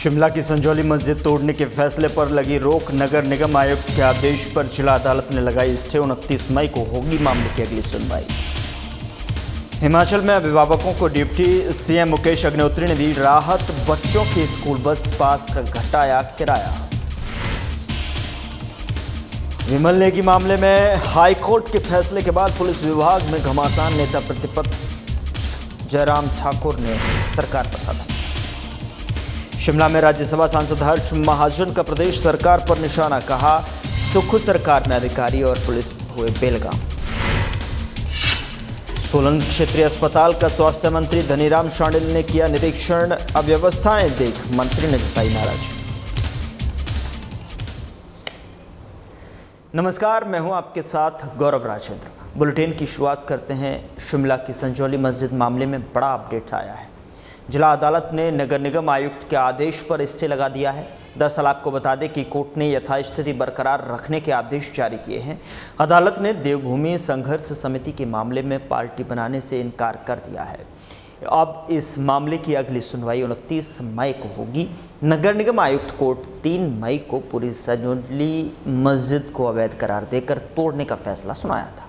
शिमला की संजौली मस्जिद तोड़ने के फैसले पर लगी रोक, नगर निगम आयुक्त के आदेश पर जिला अदालत ने लगाई स्टे। 29 मई को होगी मामले की अगली सुनवाई। हिमाचल में अभिभावकों को डिप्टी सीएम मुकेश अग्निहोत्री ने दी राहत, बच्चों की स्कूल बस पास का घटाया किराया। विमल नेगी मामले में हाईकोर्ट के फैसले के बाद पुलिस विभाग में घमासान, नेता प्रतिपक्ष जयराम ठाकुर ने सरकार पर साधा। शिमला में राज्यसभा सांसद हर्ष महाजन का प्रदेश सरकार पर निशाना, कहा सुख सरकार में अधिकारी और पुलिस हुए बेलगाम। सोलन क्षेत्रीय अस्पताल का स्वास्थ्य मंत्री धनीराम शांडिल ने किया निरीक्षण, अव्यवस्थाएं देख मंत्री ने जताई नाराजगी। नमस्कार, मैं हूं आपके साथ गौरव राजेंद्र। बुलेटिन की शुरुआत करते हैं। शिमला की संजौली मस्जिद मामले में बड़ा अपडेट आया है। जिला अदालत ने नगर निगम आयुक्त के आदेश पर स्टे लगा दिया है। दरअसल आपको बता दें कि कोर्ट ने यथास्थिति बरकरार रखने के आदेश जारी किए हैं। अदालत ने देवभूमि संघर्ष समिति के मामले में पार्टी बनाने से इनकार कर दिया है। अब इस मामले की अगली सुनवाई 29 मई को होगी। नगर निगम आयुक्त कोर्ट 3 मई को पूरी संजौली मस्जिद को अवैध करार देकर तोड़ने का फैसला सुनाया था।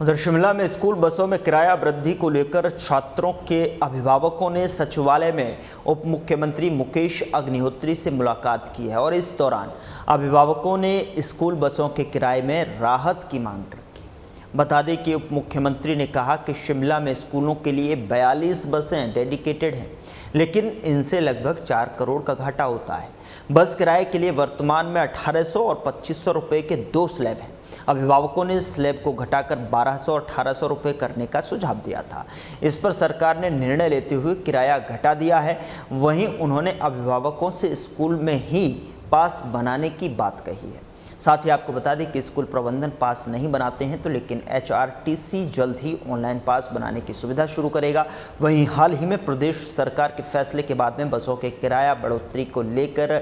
उधर शिमला में स्कूल बसों में किराया वृद्धि को लेकर छात्रों के अभिभावकों ने सचिवालय में उप मुख्यमंत्री मुकेश अग्निहोत्री से मुलाकात की है और इस दौरान अभिभावकों ने स्कूल बसों के किराए में राहत की मांग रखी। बता दें कि उप मुख्यमंत्री ने कहा कि शिमला में स्कूलों के लिए 42 बसें डेडिकेटेड हैं, लेकिन इनसे लगभग 4 करोड़ का घाटा होता है। बस किराए के लिए वर्तमान में 1800 और 2500 रुपये के 2 स्लैब हैं। अभिभावकों ने स्लैब को घटाकर 1200 और 1800 रुपये करने का सुझाव दिया था। इस पर सरकार ने निर्णय लेते हुए किराया घटा दिया है। वहीं उन्होंने अभिभावकों से स्कूल में ही पास बनाने की बात कही है। साथ ही आपको बता दें कि स्कूल प्रबंधन पास नहीं बनाते हैं तो लेकिन HRTC जल्द ही ऑनलाइन पास बनाने की सुविधा शुरू करेगा। वहीं हाल ही में प्रदेश सरकार के फैसले के बाद में बसों के किराया बढ़ोतरी को लेकर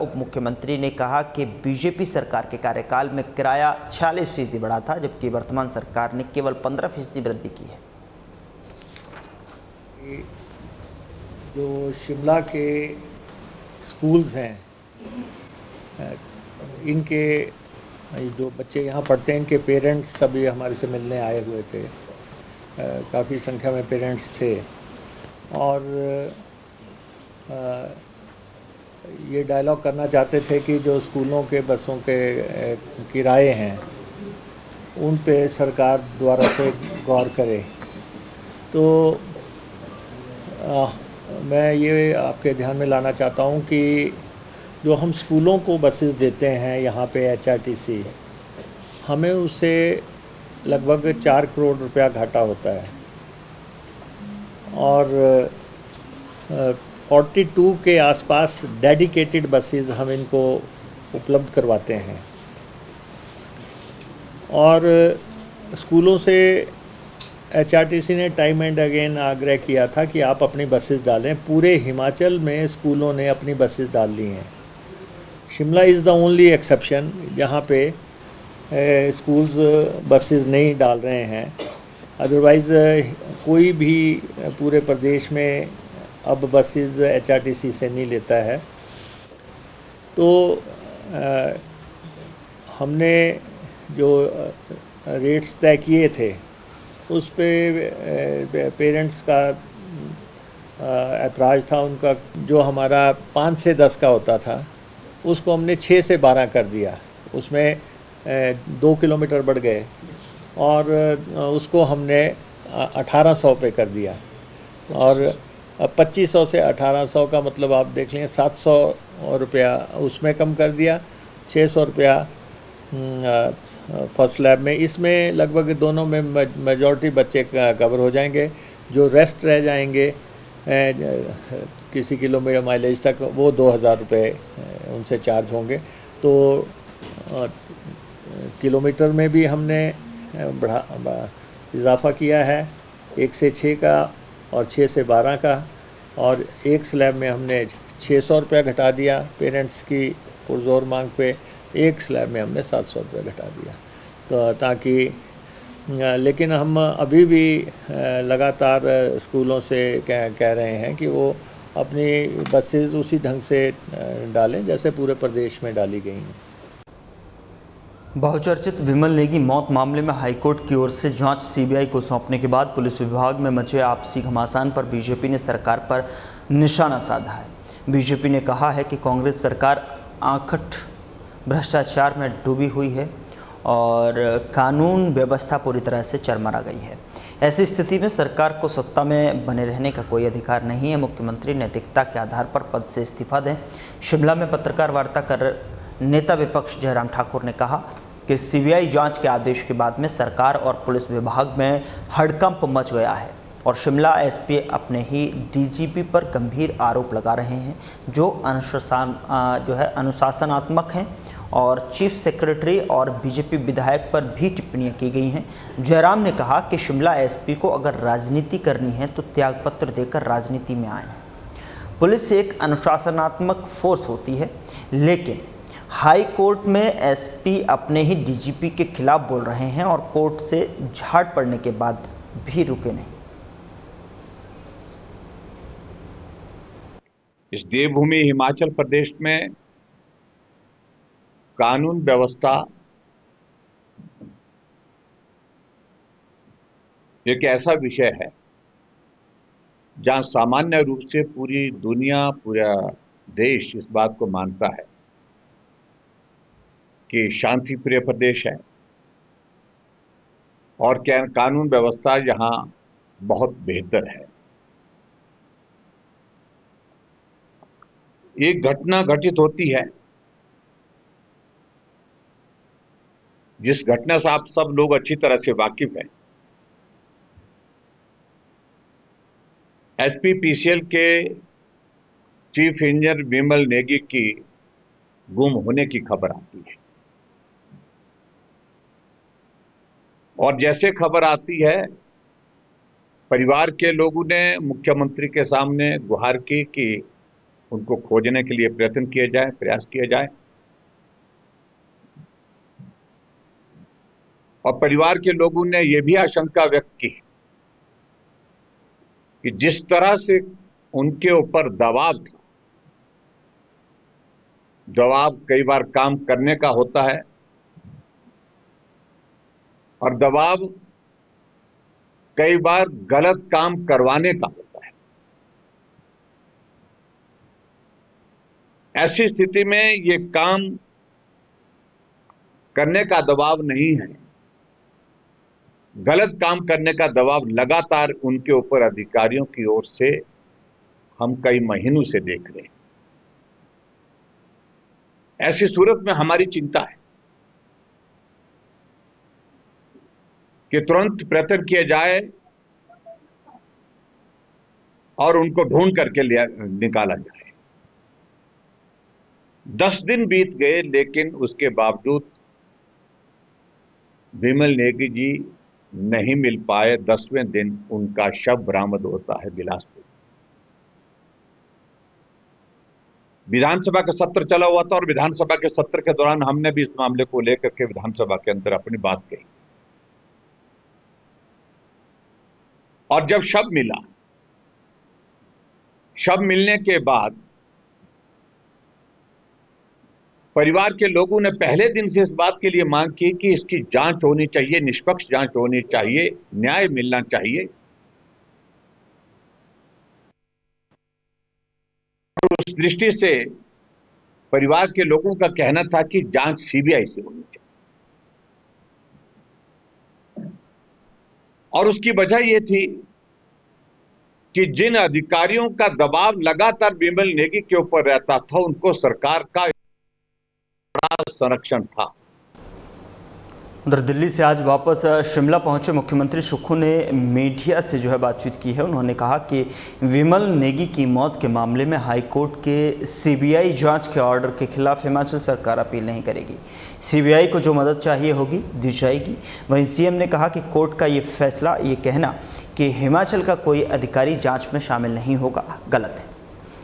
उप मुख्यमंत्री ने कहा कि बीजेपी सरकार के कार्यकाल में किराया 46% बढ़ा था, जबकि वर्तमान सरकार ने केवल 15% वृद्धि की है। जो शिमला के स्कूल्स हैं, इनके जो बच्चे यहाँ पढ़ते हैं, इनके पेरेंट्स सभी हमारे से मिलने आए हुए थे। काफ़ी संख्या में पेरेंट्स थे और ये डायलॉग करना चाहते थे कि जो स्कूलों के बसों के किराए हैं उन पे सरकार द्वारा से गौर करे। तो मैं ये आपके ध्यान में लाना चाहता हूँ कि जो हम स्कूलों को बसेस देते हैं यहाँ पे HRTC, हमें उससे लगभग 4 करोड़ रुपया घाटा होता है और 42 के आसपास डेडिकेटेड बसेस हम इनको उपलब्ध करवाते हैं। और स्कूलों से HRTC ने टाइम एंड अगेन आग्रह किया था कि आप अपनी बसेस डालें। पूरे हिमाचल में स्कूलों ने अपनी बसेस डाल ली हैं। Shimla is the only exception जहाँ पे स्कूल्स बसेस नहीं डाल रहे हैं। अदरवाइज़ कोई भी पूरे प्रदेश में अब बसेस HRTC से नहीं लेता है। तो हमने जो रेट्स तय किए थे उस पे पेरेंट्स का ऐतराज़ था। उनका जो हमारा 5 से 10 का होता था उसको हमने 6 से 12 कर दिया। उसमें 2 किलोमीटर बढ़ गए और उसको हमने 1800 पे कर दिया। और अब 2500 से 1800 का मतलब आप देख लें 700 रुपया उसमें कम कर दिया, 600 रुपया फर्स्ट स्लैब में। इसमें लगभग दोनों में मेजॉरिटी बच्चे कवर हो जाएंगे। जो रेस्ट रह जाएंगे किसी किलोमीटर माइलेज तक, वो 2000 रुपये उनसे चार्ज होंगे। तो किलोमीटर में भी हमने इजाफ़ा किया है, 1 से 6 का और 6 से 12 का। और एक स्लैब में हमने 600 रुपया घटा दिया पेरेंट्स की पुरजोर मांग पे। एक स्लैब में हमने 700 रुपये घटा दिया। तो ताकि लेकिन हम अभी भी लगातार स्कूलों से कह रहे हैं कि वो अपनी बसेस उसी ढंग से डालें जैसे पूरे प्रदेश में डाली गई हैं। बहुचर्चित विमल नेगी मौत मामले में हाईकोर्ट की ओर से जांच सीबीआई को सौंपने के बाद पुलिस विभाग में मचे आपसी घमासान पर बीजेपी ने सरकार पर निशाना साधा है। बीजेपी ने कहा है कि कांग्रेस सरकार आंखट भ्रष्टाचार में डूबी हुई है और कानून व्यवस्था पूरी तरह से चरमरा गई है। ऐसी स्थिति में सरकार को सत्ता में बने रहने का कोई अधिकार नहीं है। मुख्यमंत्री नैतिकता के आधार पर पद से इस्तीफा दें। शिमला में पत्रकार वार्ता कर नेता विपक्ष जयराम ठाकुर ने कहा कि सीबीआई जांच के आदेश के बाद में सरकार और पुलिस विभाग में हड़कंप मच गया है और शिमला एसपी अपने ही डीजीपी पर गंभीर आरोप लगा रहे हैं जो अनुशासनात्मक हैं और चीफ सेक्रेटरी और बीजेपी विधायक पर भी टिप्पणियां की गई हैं। जयराम ने कहा कि शिमला एसपी को अगर राजनीति करनी है तो त्यागपत्र देकर राजनीति में आए। पुलिस एक अनुशासनात्मक फोर्स होती है, लेकिन हाई कोर्ट में एसपी अपने ही डीजीपी के खिलाफ बोल रहे हैं और कोर्ट से झाड़ पड़ने के बाद भी रुके नहीं। इस देवभूमि हिमाचल प्रदेश में कानून व्यवस्था एक ऐसा विषय है जहां सामान्य रूप से पूरी दुनिया, पूरा देश इस बात को मानता है कि शांति प्रिय प्रदेश है और कानून व्यवस्था यहां बहुत बेहतर है। एक घटना घटित होती है जिस घटना से आप सब लोग अच्छी तरह से वाकिफ हैं। एचपीपीसीएल के चीफ इंजीनियर विमल नेगी की गुम होने की खबर आती है और जैसे खबर आती है परिवार के लोगों ने मुख्यमंत्री के सामने गुहार की कि उनको खोजने के लिए प्रयत्न किया जाए, प्रयास किया जाए और परिवार के लोगों ने यह भी आशंका व्यक्त की कि जिस तरह से उनके ऊपर दबाव था, दबाव कई बार काम करने का होता है और दबाव कई बार गलत काम करवाने का होता है। ऐसी स्थिति में ये काम करने का दबाव नहीं है, गलत काम करने का दबाव लगातार उनके ऊपर अधिकारियों की ओर से हम कई महीनों से देख रहे हैं। ऐसी सूरत में हमारी चिंता है कि तुरंत प्रयत्न किया जाए और उनको ढूंढ करके निकाला जाए। 10 दिन बीत गए लेकिन उसके बावजूद विमल नेगी जी नहीं मिल पाए। 10वें दिन उनका शव बरामद होता है बिलासपुर। विधानसभा का सत्र चला हुआ था और विधानसभा के सत्र के दौरान हमने भी इस मामले को लेकर के विधानसभा के अंदर अपनी बात कही और जब शव मिला, शव मिलने के बाद परिवार के लोगों ने पहले दिन से इस बात के लिए मांग की कि इसकी जांच होनी चाहिए, निष्पक्ष जांच होनी चाहिए, न्याय मिलना चाहिए। उस दृष्टि से परिवार के लोगों का कहना था कि जांच सीबीआई से होनी चाहिए और उसकी वजह यह थी कि जिन अधिकारियों का दबाव लगातार विमल नेगी के ऊपर रहता था उनको सरकार का संरक्षण था। उधर दिल्ली से आज वापस शिमला पहुंचे मुख्यमंत्री सुक्खू ने मीडिया से बातचीत की है। उन्होंने कहा कि विमल नेगी की मौत के मामले में हाईकोर्ट के सीबीआई जांच के ऑर्डर के खिलाफ हिमाचल सरकार अपील नहीं करेगी। सीबीआई को जो मदद चाहिए होगी दी जाएगी। वहीं सीएम ने कहा कि कोर्ट का ये फैसला, ये कहना कि हिमाचल का कोई अधिकारी जाँच में शामिल नहीं होगा, गलत है।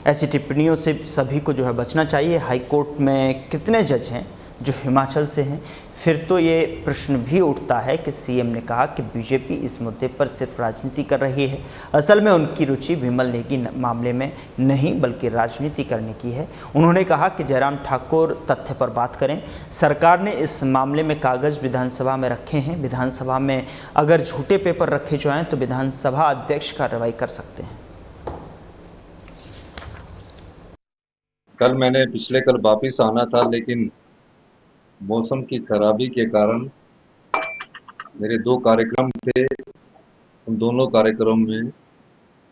ऐसी टिप्पणियों से सभी को बचना चाहिए। हाईकोर्ट में कितने जज हैं जो हिमाचल से हैं। फिर तो ये प्रश्न भी उठता है कि सीएम ने कहा कि बीजेपी इस मुद्दे पर सिर्फ राजनीति कर रही है। असल में उनकी रुचि विमल नेगी मामले में नहीं बल्कि राजनीति करने की है। उन्होंने कहा कि जयराम ठाकुर तथ्य पर बात करें। सरकार ने इस मामले में कागज विधानसभा में रखे हैं। विधानसभा में अगर झूठे पेपर रखे जाएं तो विधानसभा अध्यक्ष कार्रवाई कर सकते हैं। पिछले कल वापिस आना था, लेकिन मौसम की खराबी के कारण मेरे 2 कार्यक्रम थे। उन दोनों कार्यक्रम में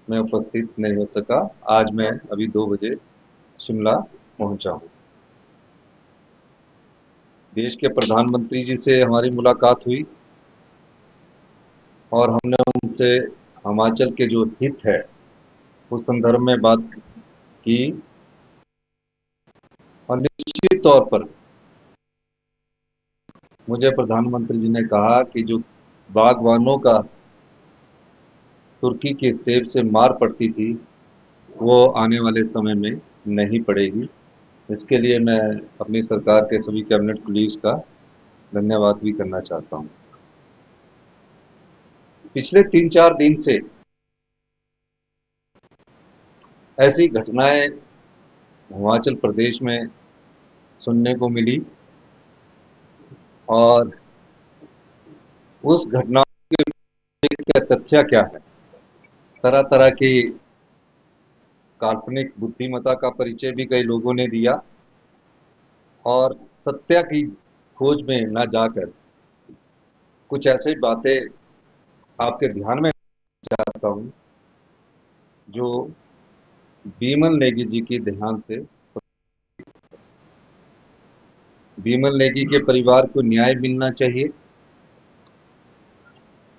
मैं उपस्थित नहीं हो सका। आज मैं अभी 2 बजे शिमला पहुंचा हूं। देश के प्रधानमंत्री जी से हमारी मुलाकात हुई और हमने उनसे हिमाचल के जो हित है उस संदर्भ में बात की और निश्चित तौर पर मुझे प्रधानमंत्री जी ने कहा कि जो बागवानों का तुर्की के सेब से मार पड़ती थी वो आने वाले समय में नहीं पड़ेगी। इसके लिए मैं अपनी सरकार के सभी कैबिनेट कोलीग्स का धन्यवाद भी करना चाहता हूं। पिछले 3-4 दिन से ऐसी घटनाएं हिमाचल प्रदेश में सुनने को मिली और उस घटना के तथ्य क्या है, तरह तरह की काल्पनिक बुद्धिमत्ता का परिचय भी कई लोगों ने दिया और सत्य की खोज में न जाकर कुछ ऐसी बातें आपके ध्यान में चाहता हूं जो विमल नेगी जी की ध्यान से। विमल नेगी के परिवार को न्याय मिलना चाहिए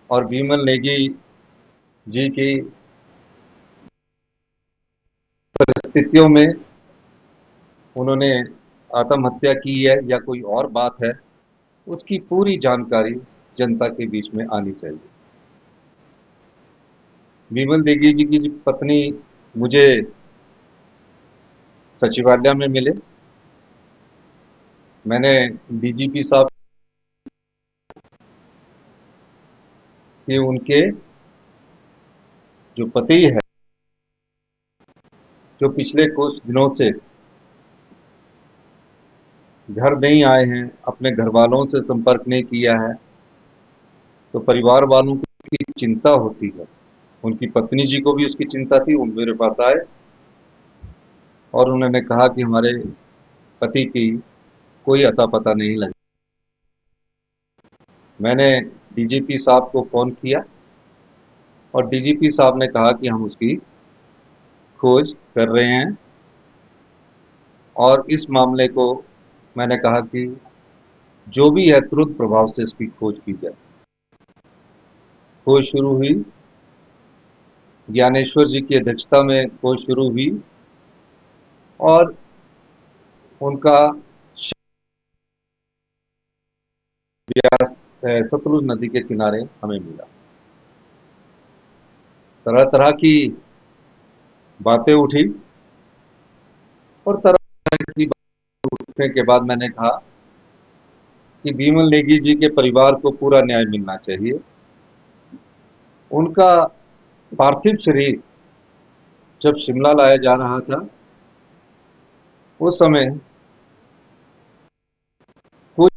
और विमल नेगी जी की परिस्थितियों में उन्होंने आत्महत्या की है या कोई और बात है, उसकी पूरी जानकारी जनता के बीच में आनी चाहिए। विमल नेगी जी की पत्नी मुझे सचिवालय में मिले। मैंने डीजीपी साहब कि उनके जो पति है, जो पिछले कुछ दिनों से घर नहीं आए हैं, अपने घर वालों से संपर्क नहीं किया है, तो परिवार वालों की चिंता होती है। उनकी पत्नी जी को भी उसकी चिंता थी। वो मेरे पास आए और उन्होंने कहा कि हमारे पति की कोई अता पता नहीं लगा। मैंने डीजीपी साहब को फोन किया और डीजीपी साहब ने कहा कि हम उसकी खोज कर रहे हैं और इस मामले को मैंने कहा कि जो भी है तुरंत प्रभाव से इसकी खोज की जाए। खोज शुरू हुई, ज्ञानेश्वर जी की अध्यक्षता में खोज शुरू हुई और उनका सतलुज नदी के किनारे हमें मिला। तरह तरह की बातें उठी और तरह तरह की बातें उठने के बाद मैंने कहा कि विमल नेगी जी के परिवार को पूरा न्याय मिलना चाहिए। उनका पार्थिव शरीर जब शिमला लाया जा रहा था उस समय कुछ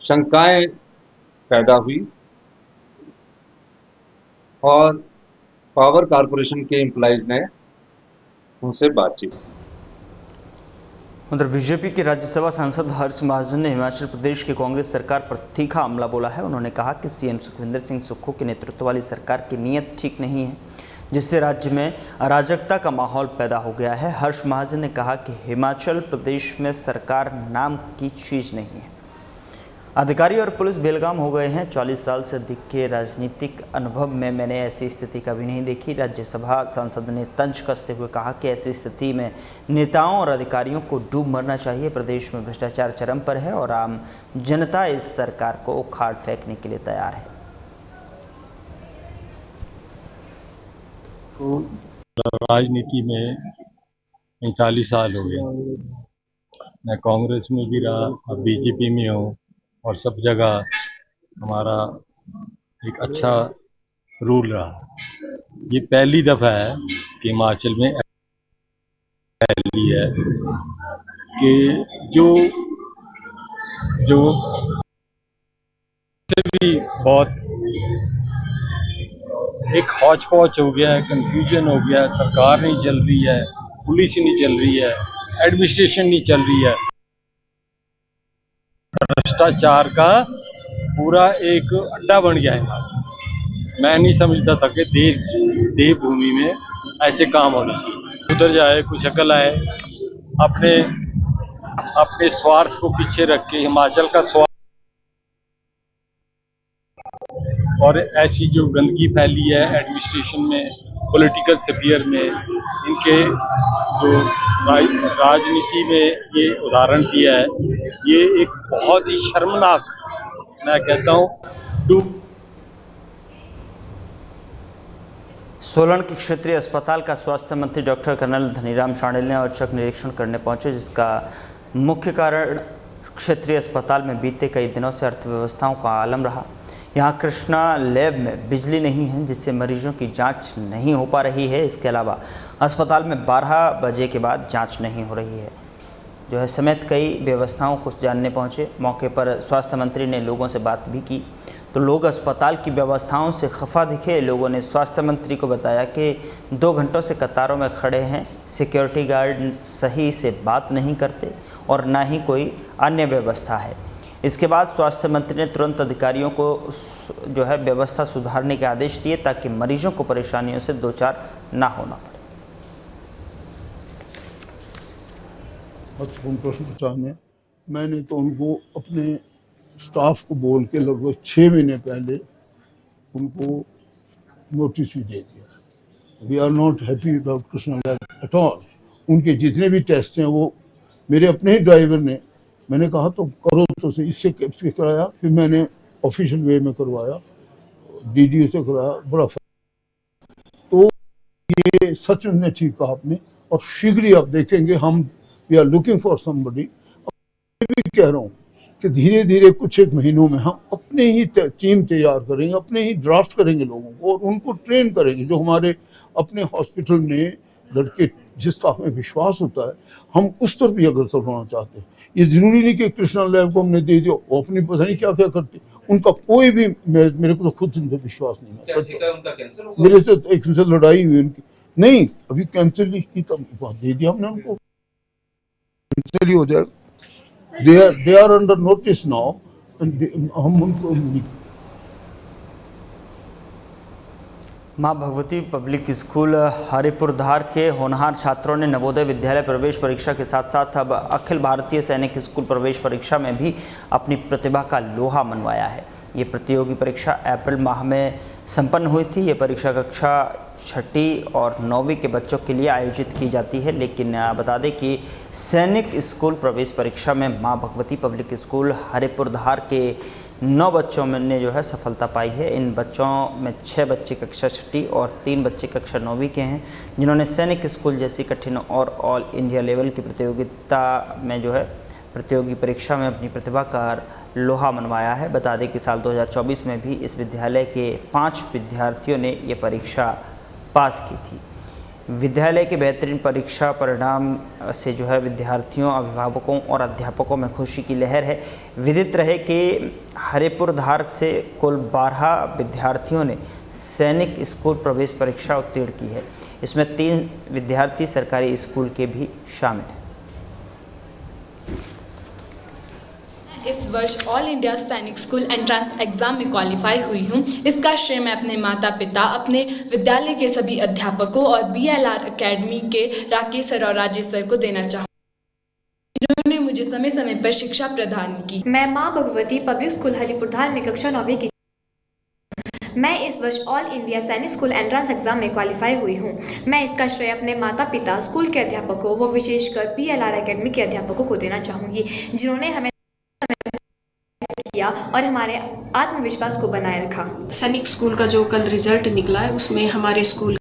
शंकाएं पैदा हुई और पावर कारपोरेशन के एम्प्लॉइज ने उनसे बातचीत। उधर बीजेपी के राज्यसभा सांसद हर्ष महाजन ने हिमाचल प्रदेश की कांग्रेस सरकार पर तीखा हमला बोला है। उन्होंने कहा कि सीएम सुखविंदर सिंह सुक्खू के नेतृत्व वाली सरकार की नीयत ठीक नहीं है, जिससे राज्य में अराजकता का माहौल पैदा हो गया है। हर्ष महाजन ने कहा कि हिमाचल प्रदेश में सरकार नाम की चीज़ नहीं है। अधिकारी और पुलिस बेलगाम हो गए हैं। 40 साल से अधिक के राजनीतिक अनुभव में मैंने ऐसी स्थिति कभी नहीं देखी। राज्यसभा सांसद ने तंज कसते हुए कहा कि ऐसी स्थिति में नेताओं और अधिकारियों को डूब मरना चाहिए। प्रदेश में भ्रष्टाचार चरम पर है और आम जनता इस सरकार को उखाड़ फेंकने के लिए तैयार है। राजनीति में 45 साल हो गए मैं कांग्रेस में भी रहा, अब बीजेपी में हूँ, और सब जगह हमारा एक अच्छा रूल रहा। ये पहली दफ़ा है कि हिमाचल में ऐली है कि जो जो से भी बहुत एक हौच पौच हो गया है, कंफ्यूजन हो गया है, सरकार नहीं चल रही है, पुलिस नहीं चल रही है, एडमिनिस्ट्रेशन नहीं चल रही है, भ्रष्टाचार का पूरा एक अड्डा बन गया है। मैं नहीं समझता था कि देवभूमि में ऐसे काम होने चाहिए। उधर जाए कुछ अकल आए, अपने अपने स्वार्थ को पीछे रख के हिमाचल का स्वार्थ और ऐसी जो गंदगी फैली है एडमिनिस्ट्रेशन में, पॉलिटिकल स्फीयर में, इनके जो राजनीति में ये उदाहरण दिया है, ये एक बहुत ही शर्मनाक, मैं कहता हूँ, सोलन के क्षेत्रीय अस्पताल का स्वास्थ्य मंत्री डॉक्टर कर्नल धनीराम शांडिल ने औचक निरीक्षण करने पहुंचे, जिसका मुख्य कारण क्षेत्रीय अस्पताल में बीते कई दिनों से अर्थव्यवस्थाओं का आलम रहा। यहां कृष्णा लैब में बिजली नहीं है, जिससे मरीजों की जांच नहीं हो पा रही है। इसके अलावा अस्पताल में 12 बजे के बाद जांच नहीं हो रही है समेत कई व्यवस्थाओं को जानने पहुंचे। मौके पर स्वास्थ्य मंत्री ने लोगों से बात भी की, तो लोग अस्पताल की व्यवस्थाओं से खफा दिखे। लोगों ने स्वास्थ्य मंत्री को बताया कि 2 घंटों से कतारों में खड़े हैं, सिक्योरिटी गार्ड सही से बात नहीं करते और ना ही कोई अन्य व्यवस्था है। इसके बाद स्वास्थ्य मंत्री ने तुरंत अधिकारियों को व्यवस्था सुधारने के आदेश दिए, ताकि मरीजों को परेशानियों से दो चार ना होना पड़े। महत्वपूर्ण प्रश्न पूछा मैंने तो उनको अपने स्टाफ को बोल के लगभग 6 महीने पहले उनको नोटिस भी दे दिया। We are not happy without Krishna lab at all. उनके जितने भी टेस्ट हैं वो मेरे अपने ही ड्राइवर ने, मैंने कहा तो करो, तो से इससे कराया, फिर मैंने ऑफिशियल वे में करवाया, डीडीओ से कराया, बड़ा तो ये सच में ठीक कहा आपने। और शीघ्र ही आप देखेंगे हम we are looking for somebody. भी कह रहा हूँ कि धीरे धीरे कुछ एक महीनों में हम अपने ही टीम तैयार करेंगे, अपने ही ड्राफ्ट करेंगे लोगों को और उनको ट्रेन करेंगे। जो हमारे अपने हॉस्पिटल में लड़के जिसका हमें विश्वास होता है, हम उस तरफ भी अग्रसर होना चाहते हैं। ये जरूरी नहीं कि कृष्णा लैब को हमने दे दिया, वो अपनी पता नहीं क्या क्या करते। उनका कोई भी मेरे को तो खुद उन पर विश्वास नहीं है। मेरे से एक से लड़ाई हुई उनकी, नहीं अभी कैंसिल की तो दे दिया हमने उनको, कैंसिल ही हो जाए। they are under notice now and हम उनको मां भगवती पब्लिक स्कूल हरिपुरधार के होनहार छात्रों ने नवोदय विद्यालय प्रवेश परीक्षा के साथ साथ अब अखिल भारतीय सैनिक स्कूल प्रवेश परीक्षा में भी अपनी प्रतिभा का लोहा मनवाया है। ये प्रतियोगी परीक्षा अप्रैल माह में संपन्न हुई थी। ये परीक्षा कक्षा 6ठी और 9वीं के बच्चों के लिए आयोजित की जाती है, लेकिन बता दें कि सैनिक स्कूल प्रवेश परीक्षा में मां भगवती पब्लिक स्कूल हरिपुरधार के 9 बच्चों में ने सफलता पाई है। इन बच्चों में 6 बच्चे कक्षा 6ठी और 3 बच्चे कक्षा 9वीं के हैं, जिन्होंने सैनिक स्कूल जैसी कठिन और ऑल इंडिया लेवल की प्रतियोगिता में प्रतियोगी परीक्षा में अपनी प्रतिभा का लोहा मनवाया है। बता दें कि साल 2024 में भी इस विद्यालय के 5 विद्यार्थियों ने ये परीक्षा पास की थी। विद्यालय के बेहतरीन परीक्षा परिणाम से विद्यार्थियों, अभिभावकों और अध्यापकों में खुशी की लहर है। विदित रहे कि हरिपुरधार से कुल 12 विद्यार्थियों ने सैनिक स्कूल प्रवेश परीक्षा उत्तीर्ण की है। इसमें 3 विद्यार्थी सरकारी स्कूल के भी शामिल हैं। इस वर्ष ऑल इंडिया सैनिक स्कूल एंट्रेंस एग्जाम में क्वालिफाई हुई हूँ। इसका श्रेय मैं अपने माता पिता, अपने विद्यालय के सभी अध्यापकों और BLR एकेडमी के राकेश सर और राजेश सर को देना चाहूँगी, जिन्होंने मुझे समय समय पर शिक्षा प्रदान की। मैं माँ भगवती पब्लिक स्कूल हरिपुरधार में कक्षा 9वीं की। मैं इस वर्ष ऑल इंडिया सैनिक स्कूल एंट्रेंस एग्जाम में क्वालिफाई हुई हूँ। मैं इसका श्रेय अपने माता पिता, स्कूल के अध्यापकों व विशेषकर BLR एकेडमी के अध्यापकों को देना चाहूँगी, जिन्होंने हमें किया और हमारे आत्मविश्वास को बनाए रखा। सैनिक स्कूल का जो कल रिजल्ट निकला है, उसमें हमारे school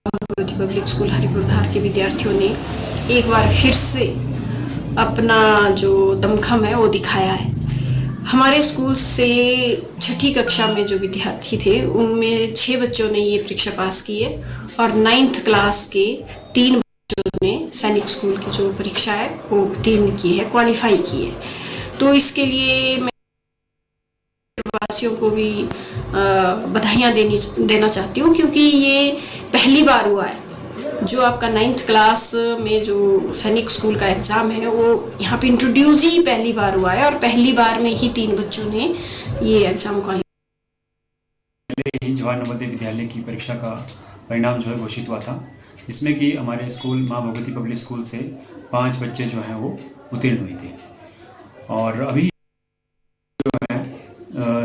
Bhagwati public school Haripurdhar के विद्यार्थियों ने एक बार फिर से अपना जो दमखम है वो दिखाया है। हमारे स्कूल से छठी कक्षा में जो विद्यार्थी थे उनमें 6 बच्चों ने ये परीक्षा पास की है और 9th क्लास के 3 बच्चों ने सैनिक स्कूल की जो परीक्षा है वो उत्तीर्ण की है, क्वालिफाई की है। तो इसके लिए मैं वासियों को भी बधाइयाँ देना चाहती हूँ, क्योंकि ये पहली बार हुआ है जो आपका 9th क्लास में जो सैनिक स्कूल का एग्ज़ाम है वो यहाँ पे इंट्रोड्यूस ही पहली बार हुआ है और पहली बार में ही 3 बच्चों ने ये एग्ज़ाम पहले ही जवाहर नवोदय विद्यालय की परीक्षा का परिणाम जो है घोषित हुआ था, जिसमें कि हमारे स्कूल माँ भगवती पब्लिक स्कूल से 5 बच्चे जो हैं वो उत्तीर्ण हुए थे। और अभी जो है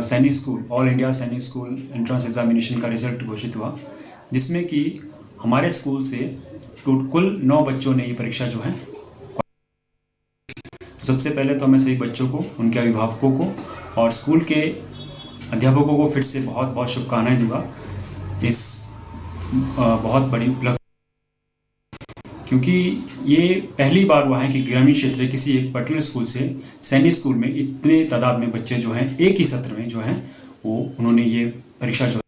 सैनिक स्कूल ऑल इंडिया सैनिक स्कूल एंट्रेंस एग्जामिनेशन का रिजल्ट घोषित हुआ, जिसमें कि हमारे स्कूल से कुल 9 बच्चों ने ये परीक्षा जो है। तो सबसे पहले तो मैं सभी बच्चों को, उनके अभिभावकों को और स्कूल के अध्यापकों को फिर से बहुत बहुत शुभकामनाएं दूंगा इस बहुत बड़ी उपलब्धि, क्योंकि ये पहली बार हुआ है कि ग्रामीण क्षेत्र के किसी एक पर्टिकुलर स्कूल से सैनिक स्कूल में इतने तादाद में बच्चे जो हैं एक ही सत्र में जो हैं वो उन्होंने ये परीक्षा जो।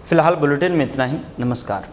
फिलहाल बुलेटिन में इतना ही। नमस्कार।